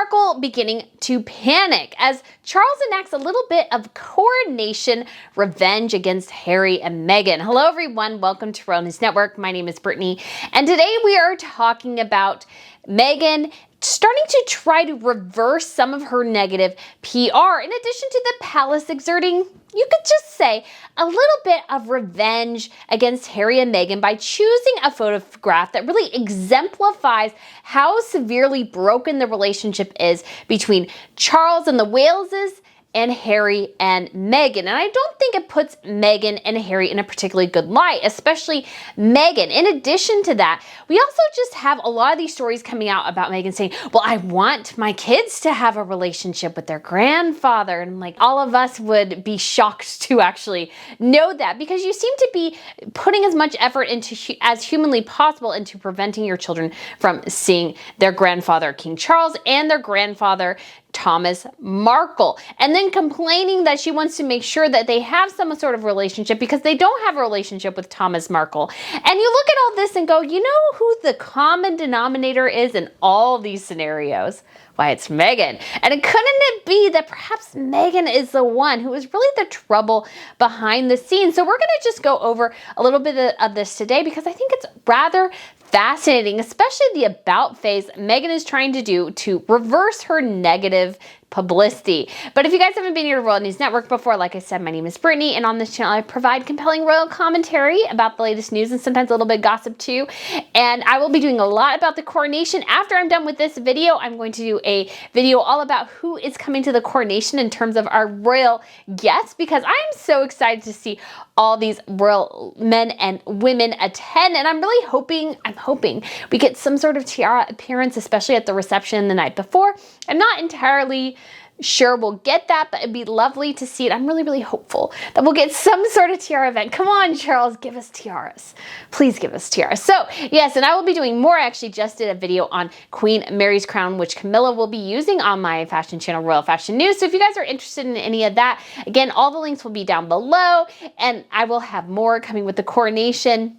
Markle beginning to panic as Charles enacts a little bit of coronation revenge against Harry and Meghan. Hello everyone, welcome to Royal News Network. My name is Brittany, and today we are talking about Meghan starting to try to reverse some of her negative PR, in addition to the palace exerting, you could just say, a little bit of revenge against Harry and Meghan by choosing a photograph that really exemplifies how severely broken the relationship is between Charles and the Waleses and Harry and Meghan. And I don't think it puts Meghan and Harry in a particularly good light, especially Meghan. In addition to that, we also just have a lot of these stories coming out about Meghan saying, well, I want my kids to have a relationship with their grandfather. And like, all of us would be shocked to actually know that, because you seem to be putting as much effort into as humanly possible into preventing your children from seeing their grandfather, King Charles, and their grandfather, Thomas Markle, and then complaining that she wants to make sure that they have some sort of relationship because they don't have a relationship with Thomas Markle. And you look at all this and go, you know who the common denominator is in all of these scenarios? Why, it's Meghan. And couldn't it be that perhaps Meghan is the one who is really the trouble behind the scenes? So we're going to just go over a little bit of this today because I think it's rather fascinating, especially the about face Meghan is trying to do to reverse her negative publicity. But if you guys haven't been here to Royal News Network before, like I said, my name is Brittany, and on this channel I provide compelling royal commentary about the latest news and sometimes a little bit of gossip too. And I will be doing a lot about the coronation. After I'm done with this video, I'm going to do a video all about who is coming to the coronation in terms of our royal guests, because I'm so excited to see all these royal men and women attend. And I'm really hoping we get some sort of tiara appearance, especially at the reception the night before. I'm not entirely sure we'll get that, but it'd be lovely to see it. I'm really, really hopeful that we'll get some sort of tiara event. Come on, Charles, give us tiaras. Please give us tiaras. So yes, and I will be doing more. I actually just did a video on Queen Mary's crown, which Camilla will be using on my fashion channel, Royal Fashion News. So if you guys are interested in any of that, again, all the links will be down below, and I will have more coming with the coronation.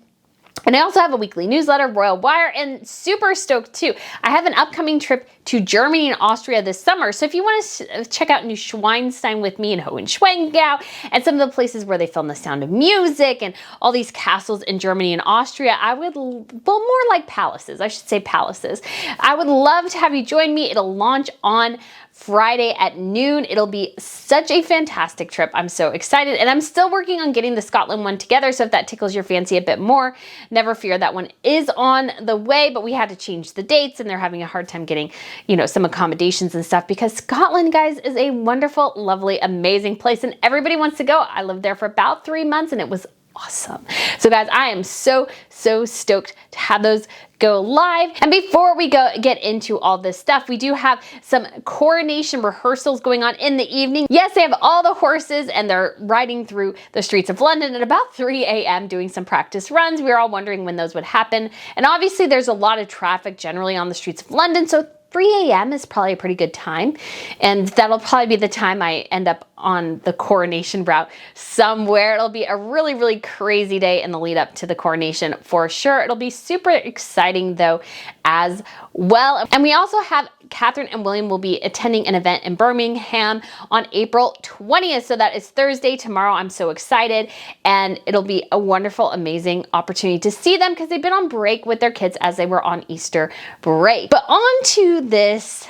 And I also have a weekly newsletter, Royal Wire, and super stoked too. I have an upcoming trip to Germany and Austria this summer. So if you want to check out Neuschwanstein with me and Hohenschwangau and some of the places where they film The Sound of Music and all these castles in Germany and Austria, well, more like palaces, I should say palaces. I would love to have you join me. It'll launch on Friday at noon. It'll be such a fantastic trip. I'm so excited, and I'm still working on getting the Scotland one together, so if that tickles your fancy a bit more, never fear, that one is on the way, but we had to change the dates and they're having a hard time getting, you know, some accommodations and stuff, because Scotland, guys, is a wonderful, lovely, amazing place and everybody wants to go. I lived there for about 3 months and it was awesome. So guys, I am so stoked to have those go live. And before we get into all this stuff, we do have some coronation rehearsals going on in the evening. Yes, they have all the horses and they're riding through the streets of London at about 3 a.m. doing some practice runs. We were all wondering when those would happen. And obviously there's a lot of traffic generally on the streets of London, so 3 a.m. is probably a pretty good time, and that'll probably be the time I end up on the coronation route somewhere. It'll be a really, really crazy day in the lead up to the coronation for sure. It'll be super exciting though as well. And we also have Catherine and William will be attending an event in Birmingham on April 20th. So that is Thursday, tomorrow. I'm so excited, and it'll be a wonderful, amazing opportunity to see them because they've been on break with their kids as they were on Easter break. But on to this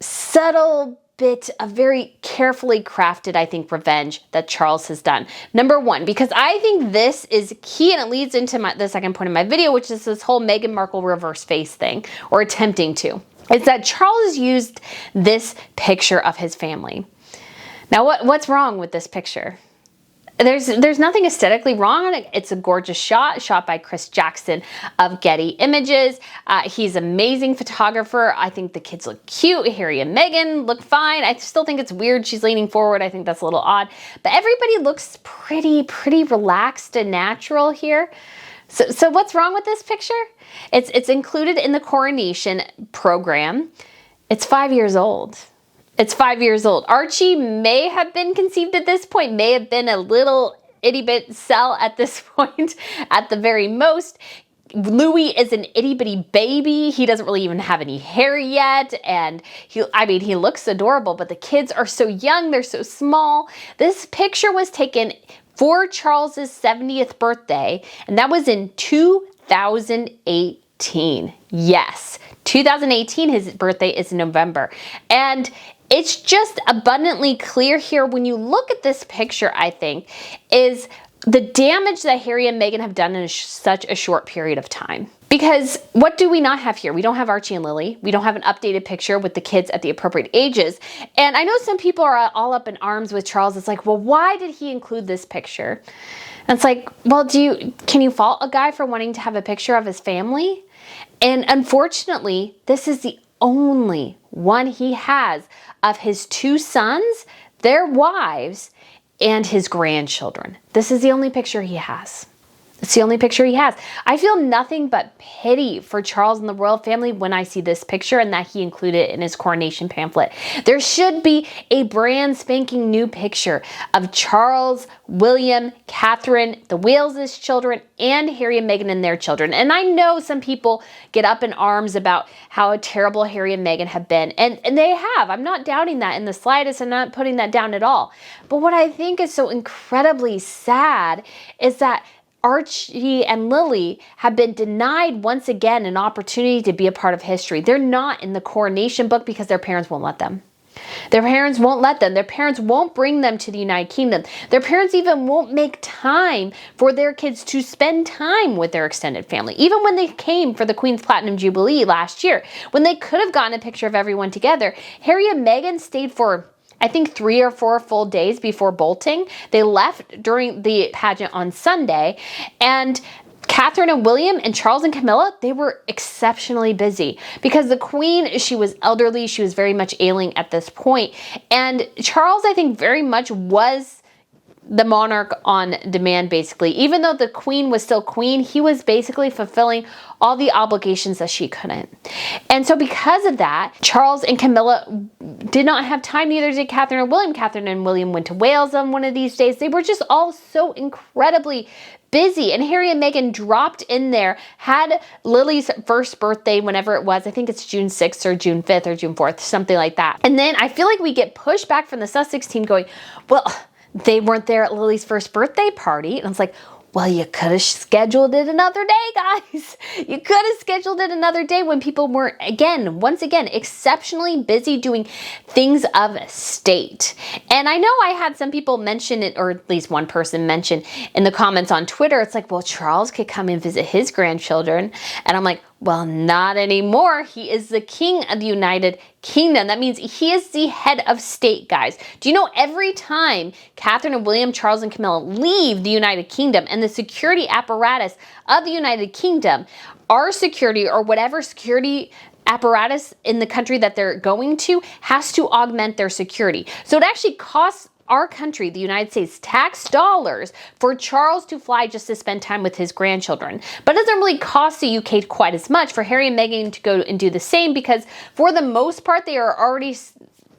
subtle bit of very carefully crafted, I think, revenge that Charles has done. Number one, because I think this is key, and it leads into the second point of my video, which is this whole Meghan Markle reverse face thing, or attempting to. It's that Charles used this picture of his family. Now, what's wrong with this picture? There's nothing aesthetically wrong on it. It's a gorgeous shot by Chris Jackson of Getty Images. He's an amazing photographer. I think the kids look cute. Harry and Meghan look fine. I still think it's weird she's leaning forward. I think that's a little odd. But everybody looks pretty relaxed and natural here. So what's wrong with this picture? It's included in the Coronation Program. It's 5 years old. It's 5 years old. Archie may have been conceived at this point, may have been a little itty bit cell at this point at the very most. Louis is an itty bitty baby. He doesn't really even have any hair yet. And he looks adorable, but the kids are so young. They're so small. This picture was taken for Charles's 70th birthday, and that was in 2018. Yes, 2018, his birthday is in November. And it's just abundantly clear here when you look at this picture, I think, is the damage that Harry and Meghan have done in such a short period of time. Because what do we not have here? We don't have Archie and Lili. We don't have an updated picture with the kids at the appropriate ages. And I know some people are all up in arms with Charles. It's like, well, why did he include this picture? And it's like, well, can you fault a guy for wanting to have a picture of his family? And unfortunately, this is the only one he has of his two sons, their wives, and his grandchildren. This is the only picture he has. It's the only picture he has. I feel nothing but pity for Charles and the royal family when I see this picture and that he included it in his coronation pamphlet. There should be a brand spanking new picture of Charles, William, Catherine, the Wales' children, and Harry and Meghan and their children. And I know some people get up in arms about how terrible Harry and Meghan have been. And they have. I'm not doubting that in the slightest. I'm not putting that down at all. But what I think is so incredibly sad is that Archie and Lili have been denied once again an opportunity to be a part of history. They're not in the coronation book because their parents won't let them. Their parents won't let them. Their parents won't bring them to the United Kingdom. Their parents even won't make time for their kids to spend time with their extended family. Even when they came for the Queen's Platinum Jubilee last year, when they could have gotten a picture of everyone together, Harry and Meghan stayed for, I think, 3 or 4 full days before bolting. They left during the pageant on Sunday, and Catherine and William and Charles and Camilla, they were exceptionally busy because the Queen, she was elderly, she was very much ailing at this point, and Charles, I think, very much was the monarch on demand, basically. Even though the Queen was still Queen, he was basically fulfilling all the obligations that she couldn't. And so because of that, Charles and Camilla did not have time, neither did Catherine or William. Catherine and William went to Wales on one of these days. They were just all so incredibly busy. And Harry and Meghan dropped in there, had Lily's first birthday, whenever it was. I think it's June 6th or June 5th or June 4th, something like that. And then I feel like we get pushed back from the Sussex team going, well, they weren't there at Lily's first birthday party. And I was like, well, you could have scheduled it another day, guys. You could have scheduled it another day when people were, once again, exceptionally busy doing things of state. And I know I had some people mention it, or at least one person mention in the comments on Twitter, it's like, well, Charles could come and visit his grandchildren. And I'm like, well, not anymore. He is the king of the United Kingdom. That means he is the head of state, guys. Do you know every time Catherine and William, Charles and Camilla leave the United Kingdom and the security apparatus of the United Kingdom, our security or whatever security apparatus in the country that they're going to has to augment their security. So it actually costs our country, the United States, tax dollars for Charles to fly just to spend time with his grandchildren. But it doesn't really cost the UK quite as much for Harry and Meghan to go and do the same because for the most part, they are already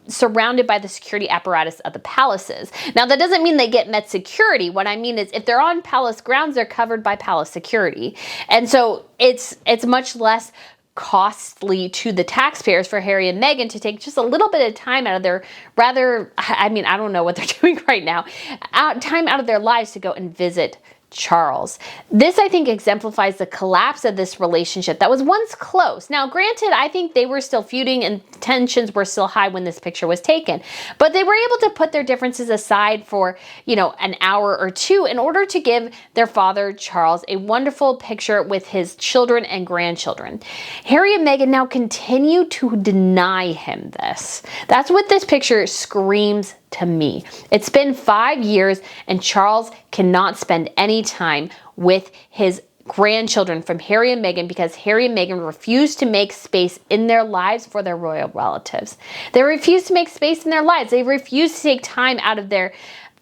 surrounded by the security apparatus of the palaces. Now, that doesn't mean they get Met security. What I mean is if they're on palace grounds, they're covered by palace security. And so it's much less costly to the taxpayers for Harry and Meghan to take just a little bit of time out of their I don't know what they're doing right now, time out of their lives to go and visit Charles. This, I think, exemplifies the collapse of this relationship that was once close. Now, granted, I think they were still feuding and tensions were still high when this picture was taken, but they were able to put their differences aside for, an hour or two in order to give their father, Charles, a wonderful picture with his children and grandchildren. Harry and Meghan now continue to deny him this. That's what this picture screams to me. It's been 5 years and Charles cannot spend any time with his grandchildren from Harry and Meghan because Harry and Meghan refuse to make space in their lives for their royal relatives. They refuse to make space in their lives. They refuse to take time out of their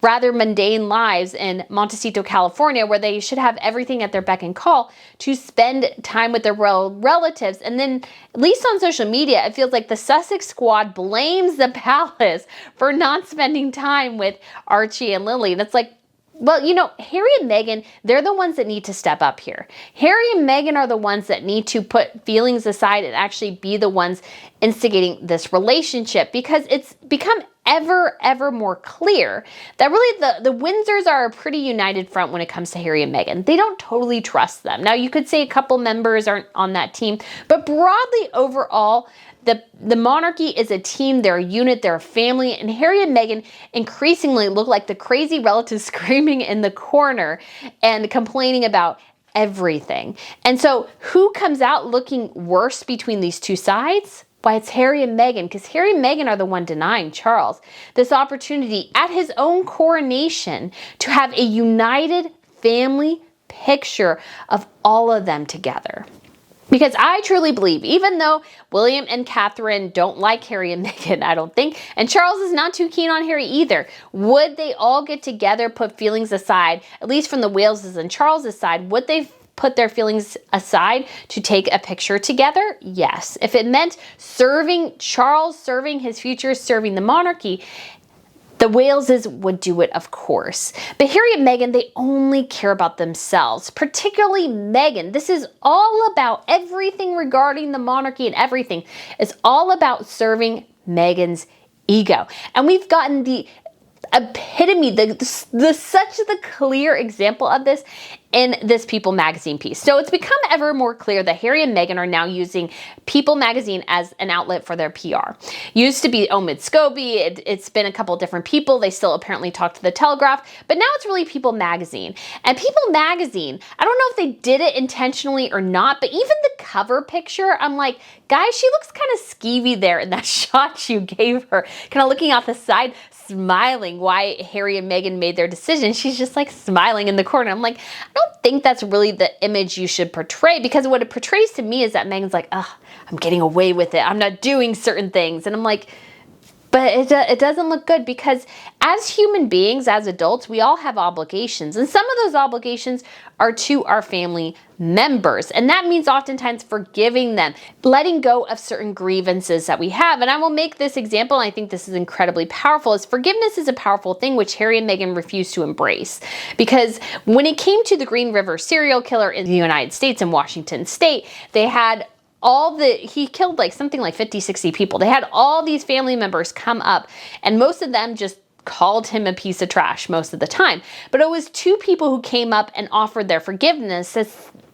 rather mundane lives in Montecito, California, where they should have everything at their beck and call to spend time with their royal relatives. And then, at least on social media, it feels like the Sussex squad blames the palace for not spending time with Archie and Lili. And it's like, Well, Harry and Meghan, they're the ones that need to step up here. Harry and Meghan are the ones that need to put feelings aside and actually be the ones instigating this relationship, because it's become ever more clear that really the Windsors are a pretty united front when it comes to Harry and Meghan. They don't totally trust them. Now, you could say a couple members aren't on that team, but broadly overall, the monarchy is a team, they're a unit, they're a family, and Harry and Meghan increasingly look like the crazy relatives screaming in the corner and complaining about everything. And so who comes out looking worse between these two sides? Why, it's Harry and Meghan, because Harry and Meghan are the one denying Charles this opportunity at his own coronation to have a united family picture of all of them together. Because I truly believe, even though William and Catherine don't like Harry and Meghan, I don't think, and Charles is not too keen on Harry either, would they all get together, put feelings aside, at least from the Waleses and Charles' side, would they put their feelings aside to take a picture together? Yes. If it meant serving Charles, serving his future, serving the monarchy, the Waleses would do it, of course. But Harry and Meghan, they only care about themselves, particularly Meghan. This is all about everything regarding the monarchy, and everything is all about serving Meghan's ego. And we've gotten the epitome, such the clear example of this in this People magazine piece. So it's become ever more clear that Harry and Meghan are now using People magazine as an outlet for their PR. Used to be Omid Scobie, it's been a couple different people. They still apparently talk to the Telegraph, but now it's really People magazine. And People magazine, I don't know if they did it intentionally or not, but even the cover picture, I'm like, guys, she looks kind of skeevy there in that shot you gave her, kind of looking off the side, smiling. Why Harry and Meghan made their decision, she's just like smiling in the corner. I'm like, I don't think that's really the image you should portray, because what it portrays to me is that Meghan's like, oh, I'm getting away with it, I'm not doing certain things. And I'm like, but it doesn't look good, because as human beings, as adults, we all have obligations. And some of those obligations are to our family members. And that means oftentimes forgiving them, letting go of certain grievances that we have. And I will make this example, and I think this is incredibly powerful, is forgiveness is a powerful thing, which Harry and Meghan refused to embrace. Because when it came to the Green River serial killer in the United States, in Washington State, they had he killed like something like 50, 60 people. They had all these family members come up, and most of them just called him a piece of trash most of the time. But it was two people who came up and offered their forgiveness that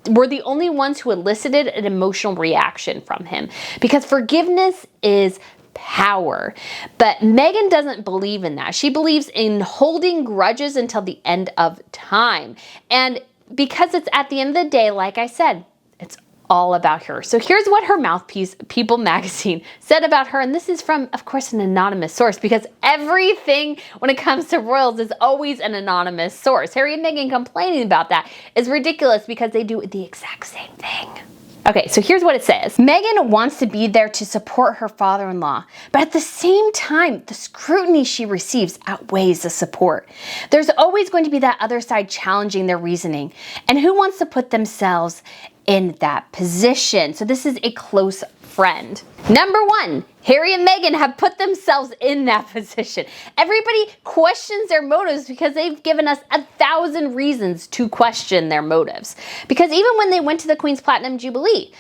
were the only ones who elicited an emotional reaction from him. Because forgiveness is power. But Meghan doesn't believe in that. She believes in holding grudges until the end of time. And because it's at the end of the day, like I said, it's all about her. So here's what her mouthpiece, People magazine, said about her. And this is from, of course, an anonymous source, because everything when it comes to royals is always an anonymous source. Harry and Meghan complaining about that is ridiculous, because they do the exact same thing. Okay, so here's what it says. Meghan wants to be there to support her father-in-law, but at the same time, the scrutiny she receives outweighs the support. There's always going to be that other side challenging their reasoning, and who wants to put themselves in that position? So this is a close friend. Number one, Harry and Meghan have put themselves in that position. Everybody questions their motives because they've given us 1,000 reasons to question their motives. Because even when they went to the Queen's Platinum Jubilee,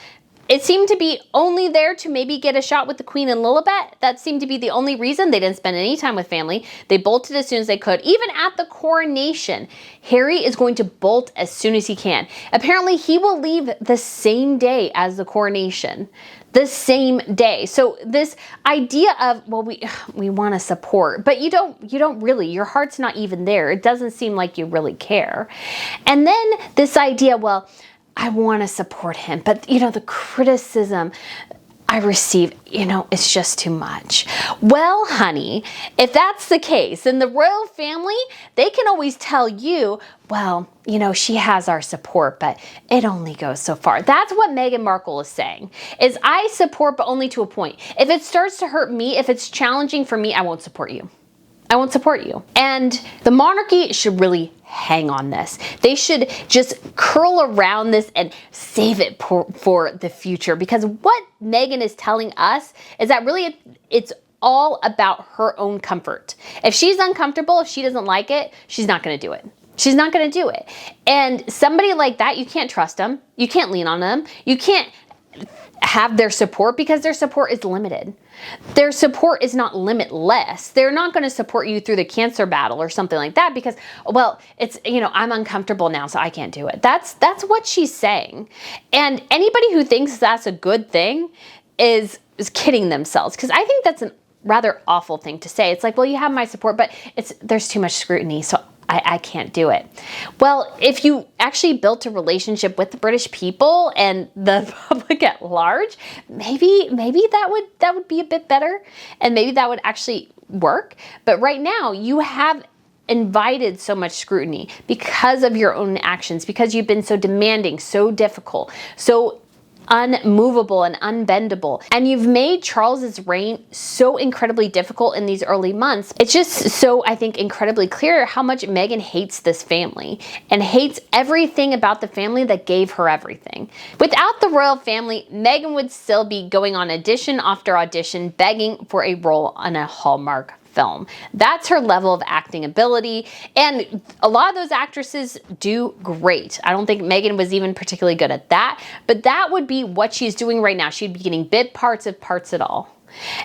it seemed to be only there to maybe get a shot with the Queen and Lilibet. That seemed to be the only reason. They didn't spend any time with family. They bolted as soon as they could. Even at the coronation, Harry is going to bolt as soon as he can. Apparently, he will leave the same day as the coronation. The same day. So this idea of, well, we want to support, but you don't really, your heart's not even there. It doesn't seem like you really care. And then this idea, well, I want to support him, but the criticism I receive, it's just too much. Well, honey, if that's the case, then the royal family, they can always tell you, well, she has our support, but it only goes so far. That's what Meghan Markle is saying, is I support, but only to a point. If it starts to hurt me, if it's challenging for me, I won't support you. I won't support you. And the monarchy should really hang on this. They should just curl around this and save it for the future. Because what Meghan is telling us is that really it's all about her own comfort. If she's uncomfortable, if she doesn't like it, she's not going to do it. She's not going to do it. And somebody like that, you can't trust them. You can't lean on them. You can't have their support because their support is limited. Their support is not limitless. They're not going to support you through the cancer battle or something like that because, well, it's, I'm uncomfortable now, so I can't do it. That's what she's saying. And anybody who thinks that's a good thing is kidding themselves, because I think that's a rather awful thing to say. It's like, well, you have my support, but there's too much scrutiny, so I can't do it. Well, if you actually built a relationship with the British people and the public at large, maybe that would be a bit better, and maybe that would actually work. But right now, you have invited so much scrutiny because of your own actions, because you've been so demanding, so difficult, so unmovable and unbendable. And you've made Charles's reign so incredibly difficult in these early months. It's just so, I think, incredibly clear how much Meghan hates this family and hates everything about the family that gave her everything. Without the royal family, Meghan would still be going on audition after audition, begging for a role on a Hallmark film. That's her level of acting ability, and a lot of those actresses do great. I don't think Meghan was even particularly good at that, but that would be what she's doing right now. She'd be getting bit parts of parts at all,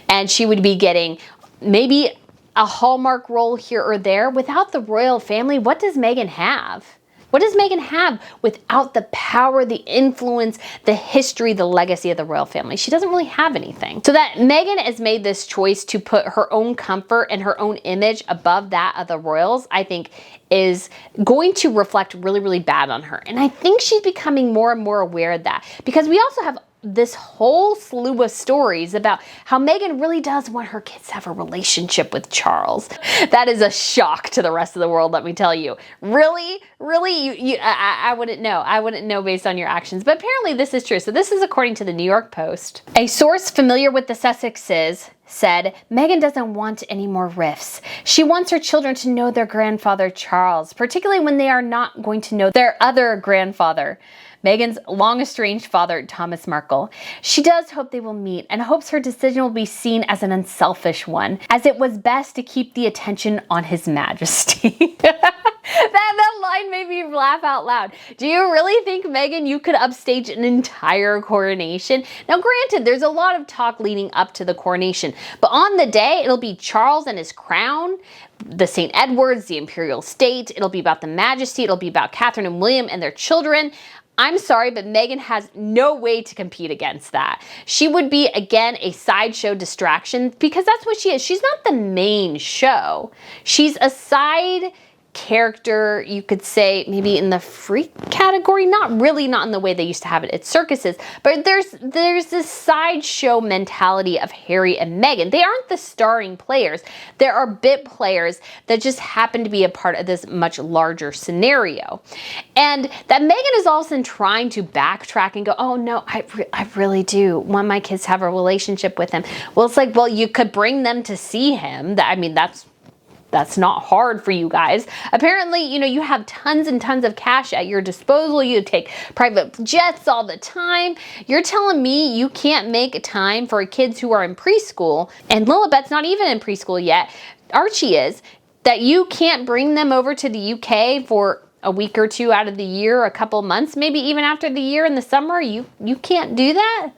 and she would be getting maybe a Hallmark role here or there. Without the royal family, what does Meghan have? What does Meghan have without the power, the influence, the history, the legacy of the royal family? She doesn't really have anything. So that Meghan has made this choice to put her own comfort and her own image above that of the royals, I think is going to reflect really, really bad on her. And I think she's becoming more and more aware of that, because we also have this whole slew of stories about how Meghan really does want her kids to have a relationship with Charles. That is a shock to the rest of the world, let me tell you. Really? I wouldn't know. I wouldn't know based on your actions. But apparently this is true. So this is according to the New York Post. A source familiar with the Sussexes said, Meghan doesn't want any more rifts. She wants her children to know their grandfather Charles, particularly when they are not going to know their other grandfather, Meghan's long-estranged father, Thomas Markle. She does hope they will meet and hopes her decision will be seen as an unselfish one, as it was best to keep the attention on His Majesty. That line made me laugh out loud. Do you really think, Meghan, you could upstage an entire coronation? Now, granted, there's a lot of talk leading up to the coronation, but on the day, it'll be Charles and his crown, the St. Edwards, the imperial state. It'll be about the Majesty. It'll be about Catherine and William and their children. I'm sorry, but Meghan has no way to compete against that. She would be, again, a sideshow distraction, because that's what she is. She's not the main show. She's a side character, you could say, maybe in the freak category, not in the way they used to have it at circuses, but there's this sideshow mentality of Harry and Meghan. They aren't the starring players. There are bit players that just happen to be a part of this much larger scenario. And that Meghan is also trying to backtrack and go, oh no, I really do want my kids to have a relationship with him. Well, it's like, well, you could bring them to see him. That's not hard for you guys. Apparently, you have tons and tons of cash at your disposal. You take private jets all the time. You're telling me you can't make time for kids who are in preschool, and Lilibet's not even in preschool yet. Archie is. That you can't bring them over to the UK for a week or two out of the year, a couple months, maybe even after the year in the summer. You can't do that?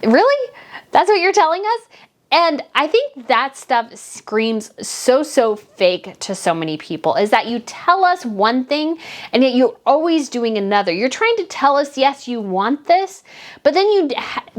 Really? That's what you're telling us? And I think that stuff screams so fake to so many people, is that you tell us one thing and yet you're always doing another. You're trying to tell us, yes, you want this, but then you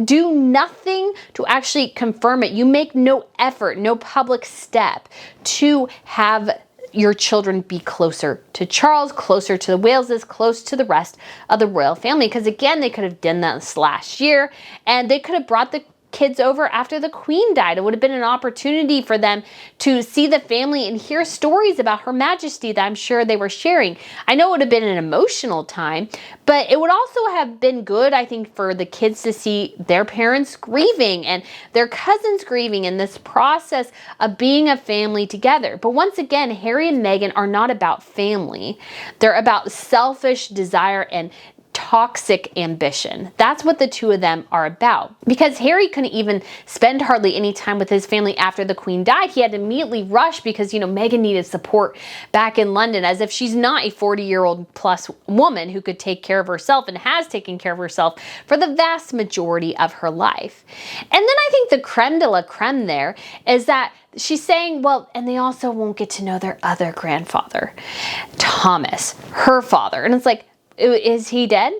do nothing to actually confirm it. You make no effort, no public step to have your children be closer to Charles, closer to the Waleses, close to the rest of the royal family. Because again, they could have done this last year, and they could have brought the kids over after the Queen died. It would have been an opportunity for them to see the family and hear stories about Her Majesty that I'm sure they were sharing. I know it would have been an emotional time, but it would also have been good, I think, for the kids to see their parents grieving and their cousins grieving in this process of being a family together. But once again, Harry and Meghan are not about family. They're about selfish desire and toxic ambition. That's what the two of them are about. Because Harry couldn't even spend hardly any time with his family after the Queen died. He had to immediately rush because, you know, Meghan needed support back in London, as if she's not a 40-year-old plus woman who could take care of herself and has taken care of herself for the vast majority of her life. And then I think the creme de la creme there is that she's saying, well, and they also won't get to know their other grandfather, Thomas, her father. And it's like, is he dead?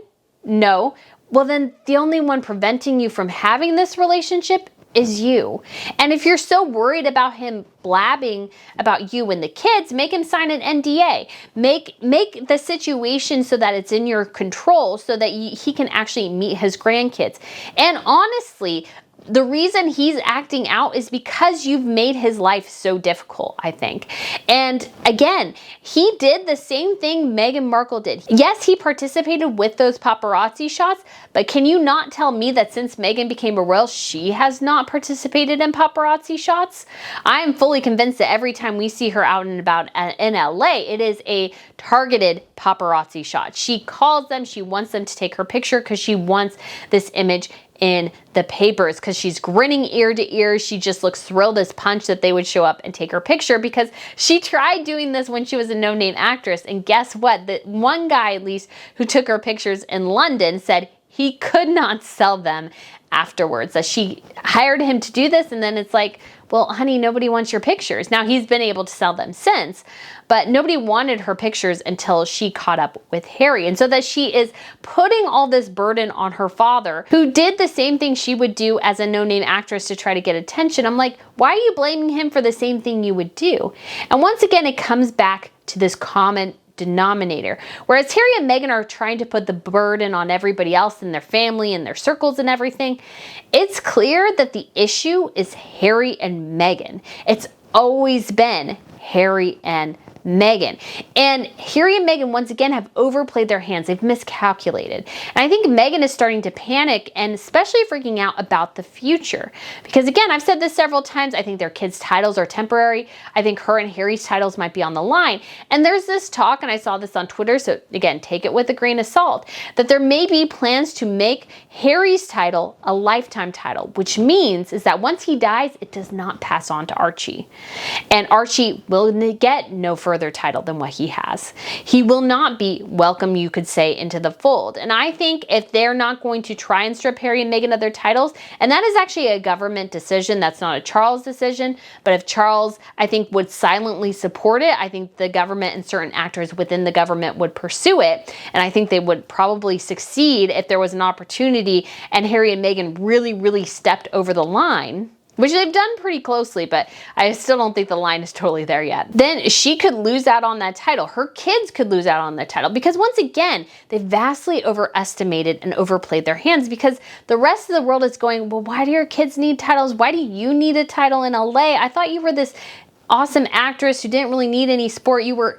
No. Well, then the only one preventing you from having this relationship is you. And if you're so worried about him blabbing about you and the kids, make him sign an NDA. Make the situation so that it's in your control so that he can actually meet his grandkids. And honestly, the reason he's acting out is because you've made his life so difficult, I think. And again, he did the same thing Meghan Markle did. Yes, he participated with those paparazzi shots, but can you not tell me that since Meghan became a royal, she has not participated in paparazzi shots? I am fully convinced that every time we see her out and about in LA, it is a targeted paparazzi shot. She calls them, she wants them to take her picture because she wants this image in the papers, because she's grinning ear to ear. She just looks thrilled as punch that they would show up and take her picture, because she tried doing this when she was a no-name actress. And guess what? The one guy, at least, who took her pictures in London said he could not sell them afterwards. That she hired him to do this, and then it's like, well, honey, nobody wants your pictures. Now, he's been able to sell them since, but nobody wanted her pictures until she caught up with Harry. And so that she is putting all this burden on her father, who did the same thing she would do as a no-name actress to try to get attention. I'm like, why are you blaming him for the same thing you would do? And once again, it comes back to this common denominator. Whereas Harry and Meghan are trying to put the burden on everybody else in their family and their circles and everything, it's clear that the issue is Harry and Meghan. It's always been Harry and Meghan. And Harry and Meghan, once again, have overplayed their hands. They've miscalculated. And I think Meghan is starting to panic and especially freaking out about the future. Because again, I've said this several times, I think their kids' titles are temporary. I think her and Harry's titles might be on the line. And there's this talk, and I saw this on Twitter, so again, take it with a grain of salt, that there may be plans to make Harry's title a lifetime title, which means is that once he dies, it does not pass on to Archie. And Archie will get no further title than what he has. He will not be welcome, you could say, into the fold. And I think if they're not going to try and strip Harry and Meghan of their titles, and that is actually a government decision, that's not a Charles decision, but if Charles, I think, would silently support it, I think the government and certain actors within the government would pursue it. And I think they would probably succeed if there was an opportunity and Harry and Meghan really, really stepped over the line, which they've done pretty closely, but I still don't think the line is totally there yet. Then she could lose out on that title. Her kids could lose out on the title, because once again, they vastly overestimated and overplayed their hands, because the rest of the world is going, well, why do your kids need titles? Why do you need a title in LA? I thought you were this awesome actress who didn't really need any support. You were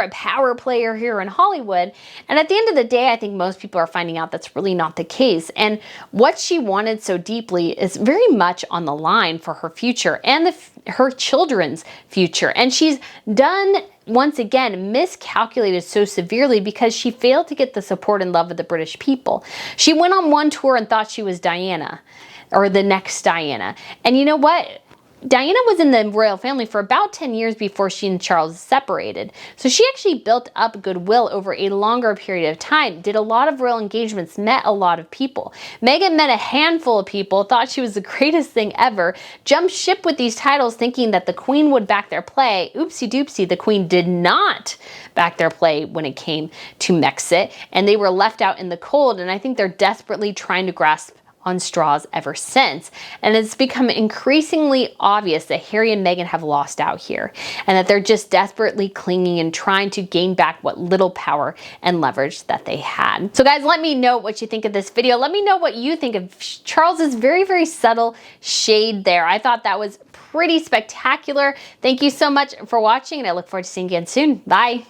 a power player here in Hollywood. And at the end of the day, I think most people are finding out that's really not the case. And what she wanted so deeply is very much on the line for her future and her children's future. And she's done, once again, miscalculated so severely because she failed to get the support and love of the British people. She went on one tour and thought she was Diana, or the next Diana. And you know what? Diana was in the royal family for about 10 years before she and Charles separated. So she actually built up goodwill over a longer period of time, did a lot of royal engagements, met a lot of people. Meghan met a handful of people, thought she was the greatest thing ever, jumped ship with these titles thinking that the Queen would back their play. Oopsie doopsie, the Queen did not back their play when it came to Brexit, and they were left out in the cold, and I think they're desperately trying to grasp on straws ever since. And it's become increasingly obvious that Harry and Meghan have lost out here, and that they're just desperately clinging and trying to gain back what little power and leverage that they had. So guys, let me know what you think of this video. Let me know what you think of Charles's very, very subtle shade there. I thought that was pretty spectacular. Thank you so much for watching, and I look forward to seeing you again soon. Bye.